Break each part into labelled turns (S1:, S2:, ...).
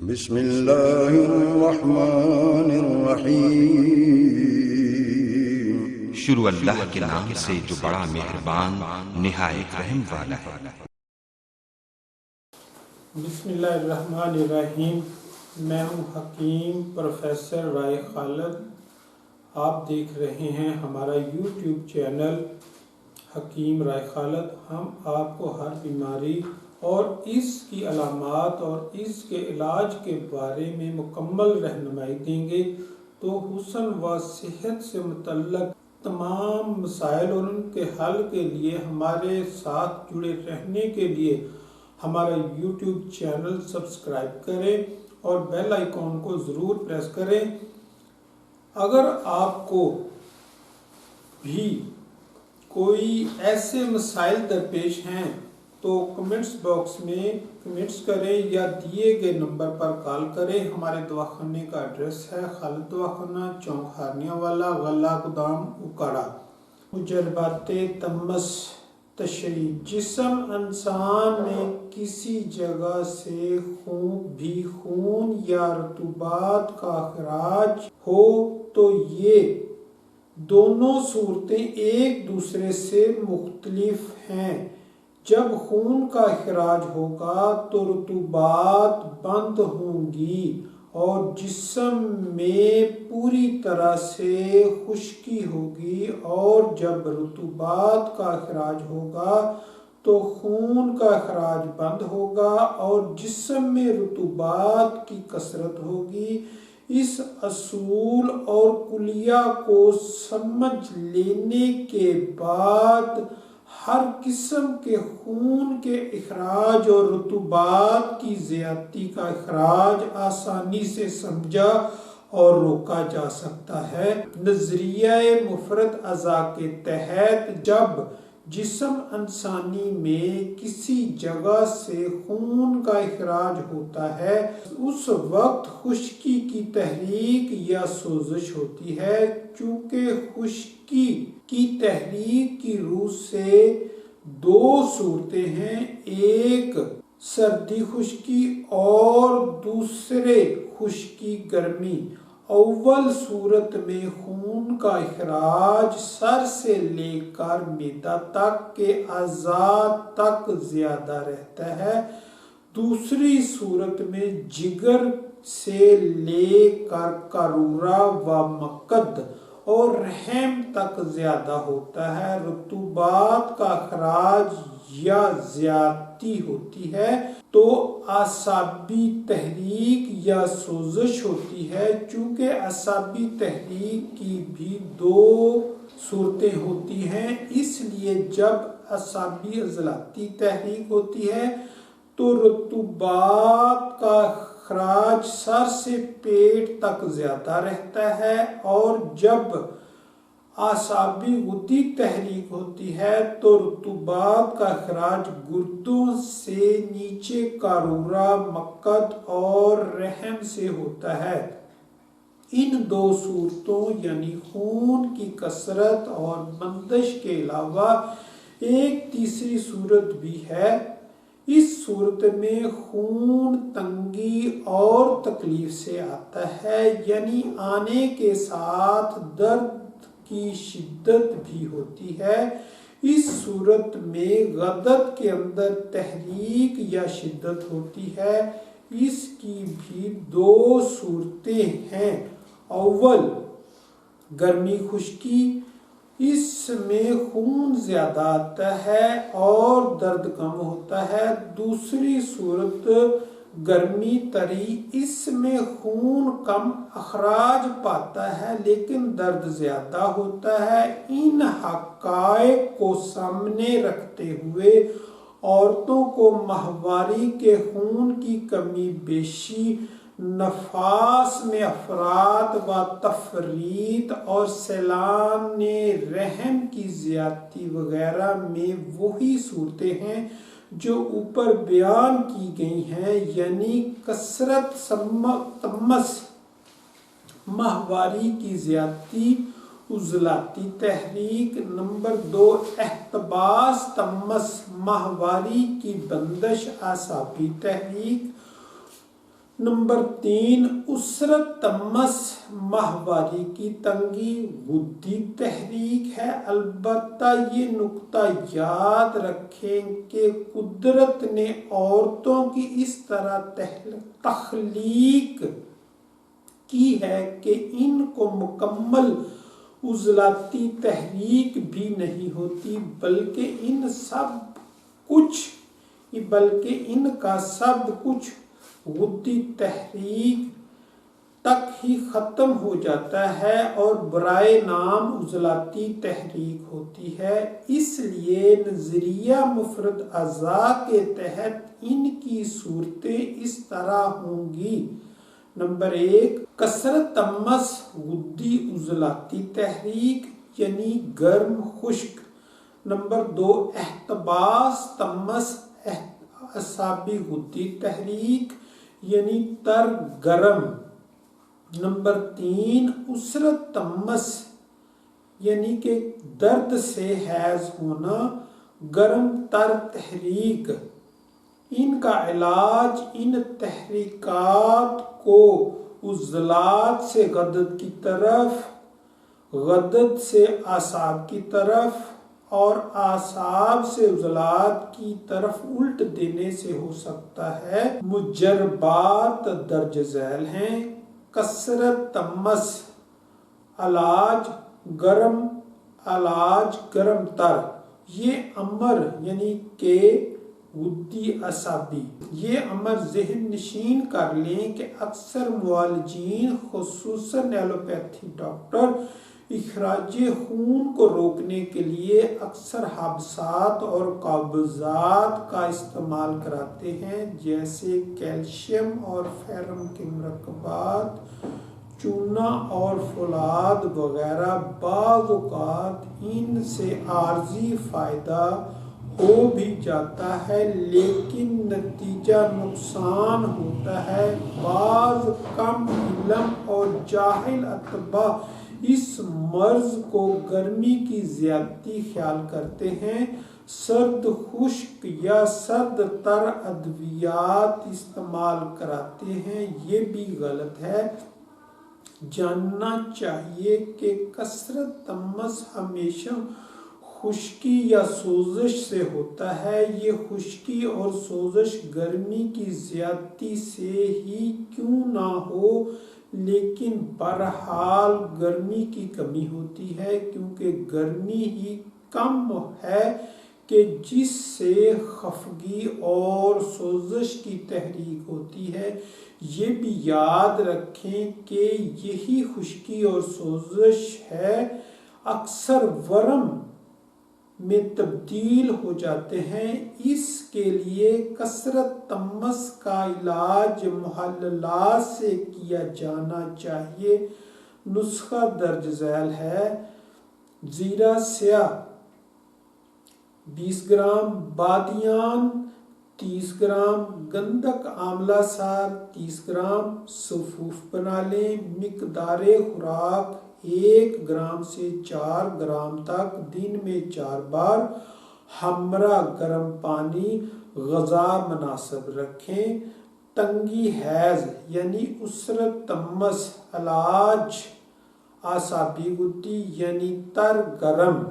S1: بسم اللہ الرحمن الرحیم۔
S2: شروع اللہ کے نام سے جو بڑا مہربان نہایت رحم والا ہے۔
S3: بسم اللہ الرحمن الرحیم۔ میں ہوں حکیم پروفیسر رائے خالد۔ آپ دیکھ رہے ہیں ہمارا یوٹیوب چینل حکیم رائے خالد۔ ہم آپ کو ہر بیماری اور اس کی علامات اور اس کے علاج کے بارے میں مکمل رہنمائی دیں گے۔ تو حسن و صحت سے متعلق تمام مسائل اور ان کے حل کے لیے ہمارے ساتھ جڑے رہنے کے لیے ہمارا یوٹیوب چینل سبسکرائب کریں اور بیل آئیکن کو ضرور پریس کریں۔ اگر آپ کو بھی کوئی ایسے مسائل درپیش ہیں تو کمنٹس باکس میں کمنٹس کریں یا دیے گئے نمبر پر کال کریں۔ ہمارے دواخانے کا ایڈریس ہے خالد دواخانہ، چوک ہارنیہ والا، غلہ گودام، اکاڑا۔ مجربات تمس تشریح: جسم انسان میں کسی جگہ سے خون یا رطوبات کا اخراج ہو تو یہ دونوں صورتیں ایک دوسرے سے مختلف ہیں۔ جب خون کا اخراج ہوگا تو رطوبات بند ہوں گی اور جسم میں پوری طرح سے خشکی ہوگی، اور جب رطوبات کا اخراج ہوگا تو خون کا اخراج بند ہوگا اور جسم میں رطوبات کی کثرت ہوگی۔ اس اصول اور کلیہ کو سمجھ لینے کے بعد ہر قسم کے خون کے اخراج اور رطوبات کی زیادتی کا اخراج آسانی سے سمجھا اور روکا جا سکتا ہے۔ نظریہ مفرد اعضاء کے تحت جب جسم انسانی میں کسی جگہ سے خون کا اخراج ہوتا ہے اس وقت خشکی کی تحریک یا سوزش ہوتی ہے۔ چونکہ خشکی کی تحریک کی روح سے دو صورتیں ہیں، ایک سردی خشکی اور دوسرے خشکی گرمی۔ اول صورت میں خون کا اخراج سر سے لے کر معدہ تک کے اعضاء تک زیادہ رہتا ہے، دوسری صورت میں جگر سے لے کر قارورہ و مقعد اور رحم تک زیادہ ہوتا ہے۔ رطوبات کا اخراج یا زیادتی ہوتی ہے تو اعصابی تحریک یا سوزش ہوتی ہے۔ چونکہ اعصابی تحریک کی بھی دو صورتیں ہوتی ہیں، اس لیے جب اعصابی عضلاتی تحریک ہوتی ہے تو رطوبات کا اخراج سر سے پیٹ تک زیادہ رہتا ہے، اور جب اعصابی غدی تحریک ہوتی ہے تو رطوبات کا اخراج گردوں سے نیچے قارورہ، مقعد اور رحم سے ہوتا ہے۔ ان دو صورتوں یعنی خون کی کثرت اور بندش کے علاوہ ایک تیسری صورت بھی ہے۔ اس صورت میں خون تنگی اور تکلیف سے آتا ہے، یعنی آنے کے ساتھ درد کی شدت بھی ہوتی ہے۔ اس صورت میں غدد کے اندر تحریک یا شدت ہوتی ہے۔ اس کی بھی دو صورتیں ہیں، اول گرمی خشکی، اس میں خون زیادہ آتا ہے اور درد کم ہوتا ہے، دوسری صورت گرمی تری، اس میں خون کم اخراج پاتا ہے لیکن درد زیادہ ہوتا ہے۔ ان حقائق کو سامنے رکھتے ہوئے عورتوں کو ماہواری کے خون کی کمی بیشی، نفاس میں افراط و تفریط اور سیلان رحم کی زیادتی وغیرہ میں وہی صورتیں ہیں جو اوپر بیان کی گئی ہیں، یعنی کثرت تمس، ماہواری کی زیادتی، عضلاتی تحریک۔ نمبر 2 احتباس تمس، ماہواری کی بندش، اعصابی تحریک۔ نمبر 3 اسرت تمس ماہواری کی تنگی غدی تحریک ہے۔ البتہ یہ نکتہ یاد رکھیں کہ قدرت نے عورتوں کی اس طرح تخلیق کی ہے کہ ان کو مکمل عضلاتی تحریک بھی نہیں ہوتی، بلکہ ان کا سب کچھ غدی تحریک تک ہی ختم ہو جاتا ہے اور برائے نام عضلاتی تحریک ہوتی ہے۔ اس لیے نظریہ مفرد اعضاء کے تحت ان کی صورتیں اس طرح ہوں گی: نمبر 1 کثرت تمس غدی عضلاتی تحریک یعنی گرم خشک۔ نمبر 2 احتباس تمس اعصابی غدی تحریک یعنی تر گرم۔ نمبر 3 اسرت تمس یعنی کہ درد سے حیض ہونا، گرم تر تحریک۔ ان کا علاج ان تحریکات کو عضلات سے غدد کی طرف، غدد سے اعصاب کی طرف اور اعصاب سے عضلات کی طرف الٹ دینے سے ہو سکتا ہے۔ مجربات درج ذیل ہیں: کثرت تمس علاج گرم تر، یہ امر یعنی کہ غدی اعصابی۔ یہ امر ذہن نشین کر لیں کہ اکثر معالجین خصوصاً ایلوپیتھی ڈاکٹر اخراج خون کو روکنے کے لیے اکثر حبسات اور قابضات کا استعمال کراتے ہیں، جیسے کیلشیم اور فیرم کے مرکبات، چونا اور فولاد وغیرہ۔ بعض اوقات ان سے عارضی فائدہ ہو بھی جاتا ہے لیکن نتیجہ نقصان ہوتا ہے۔ بعض کم علم اور جاہل اطباء اس مرض کو گرمی کی زیادتی خیال کرتے ہیں، سرد خشک یا سرد تر ادویات استعمال کراتے ہیں، یہ بھی غلط ہے۔ جاننا چاہیے کہ کثرت تمس ہمیشہ خشکی یا سوزش سے ہوتا ہے۔ یہ خشکی اور سوزش گرمی کی زیادتی سے ہی کیوں نہ ہو، لیکن بہرحال گرمی کی کمی ہوتی ہے، کیونکہ گرمی ہی کم ہے کہ جس سے خفگی اور سوزش کی تحریک ہوتی ہے۔ یہ بھی یاد رکھیں کہ یہی خشکی اور سوزش ہے اکثر ورم میں تبدیل ہو جاتے ہیں۔ اس کے لیے کثرت تمس کا علاج محللات سے کیا جانا چاہیے۔ نسخہ درج ذیل ہے: زیرہ سیاہ 20 گرام، بادیان 30 گرام، گندھک آملہ سار 30 گرام۔ صفوف بنا لیں۔ مقدار خوراک 1 گرام سے 4 گرام تک، دن میں 4 بار۔ ہمراہ گرم پانی۔ غذا مناسب رکھیں۔ تنگی حیض یعنی اسرت تمس علاج اعصابی غدی یعنی تر گرم۔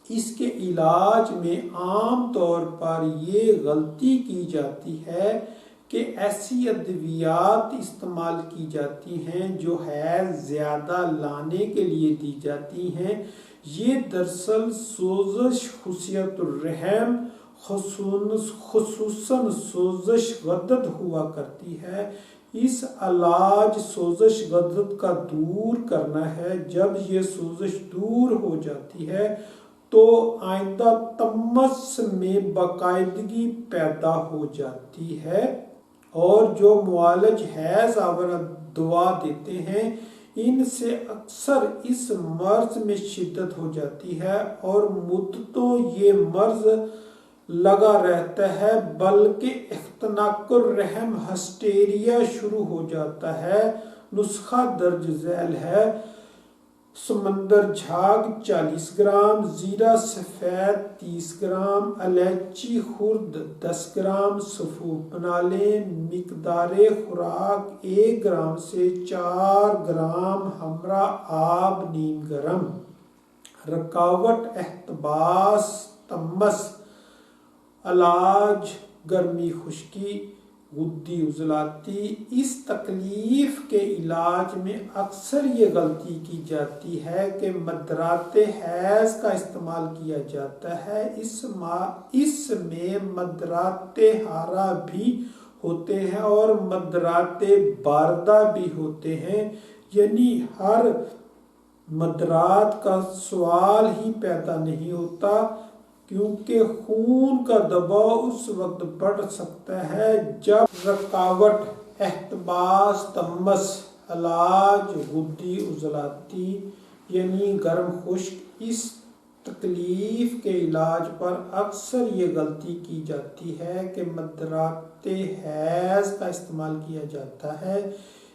S3: اس کے علاج میں عام طور پر یہ غلطی کی جاتی ہے کہ ایسی ادویات استعمال کی جاتی ہیں جو حیض زیادہ لانے کے لیے دی جاتی ہیں۔ یہ دراصل سوزش خصیت الرحم، خصوصاً سوزش غدد ہوا کرتی ہے۔ اس علاج سوزش غدد کا دور کرنا ہے۔ جب یہ سوزش دور ہو جاتی ہے تو آئندہ تمس میں باقاعدگی پیدا ہو جاتی ہے، اور جو معالج حیض آور دوا دیتے ہیں ان سے اکثر اس مرض میں شدت ہو جاتی ہے اور مدتوں یہ مرض لگا رہتا ہے، بلکہ اختناق الرحم ہسٹیریا شروع ہو جاتا ہے۔ نسخہ درج ذیل ہے: سمندر جھاگ 40 گرام، زیرہ سفید 30 گرام، الائچی خرد 10 گرام صفوف بنا لیں۔ مقدار خوراک 1 گرام سے 4 گرام ہمراہ آب نیم گرم۔ رکاوٹ احتباس تمس، علاج گرمی خشکی، غدی عضلاتی۔ اس تکلیف کے علاج میں اکثر یہ غلطی کی جاتی ہے کہ مدرات حیض کا استعمال کیا جاتا ہے۔ اس میں مدرات حارہ بھی ہوتے ہیں اور مدرات باردہ بھی ہوتے ہیں، یعنی ہر مدرات کا سوال ہی پیدا نہیں ہوتا، کیونکہ خون کا دباؤ اس وقت بڑھ سکتا ہے جب رکاوٹ احتباس تمس، علاج غدی عضلاتی یعنی گرم خشک۔ اس تکلیف کے علاج پر اکثر یہ غلطی کی جاتی ہے کہ مدرات حیض کا استعمال کیا جاتا ہے۔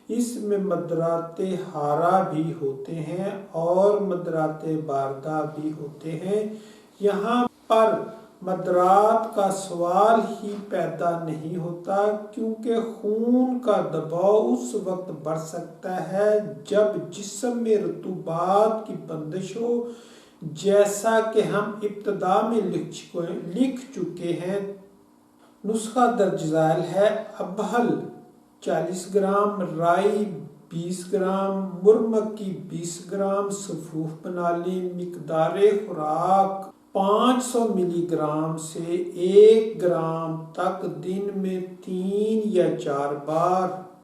S3: اس میں مدرات حارہ بھی ہوتے ہیں اور مدرات باردہ بھی ہوتے ہیں۔ یہاں پر مدرات کا سوال ہی پیدا نہیں ہوتا، کیونکہ خون کا دباؤ اس وقت بڑھ سکتا ہے جب جسم میں رطوبات کی بندش ہو، جیسا کہ ہم ابتدا میں لکھ چکے ہیں۔ نسخہ درج ذیل ہے: ابہل 40 گرام، رائی 20 گرام، مرمکی 20 گرام صفوف بنا لیں۔ مقدار خوراک 500 ملی گرام سے 1 گرام تک دن میں 3 یا 4 بار۔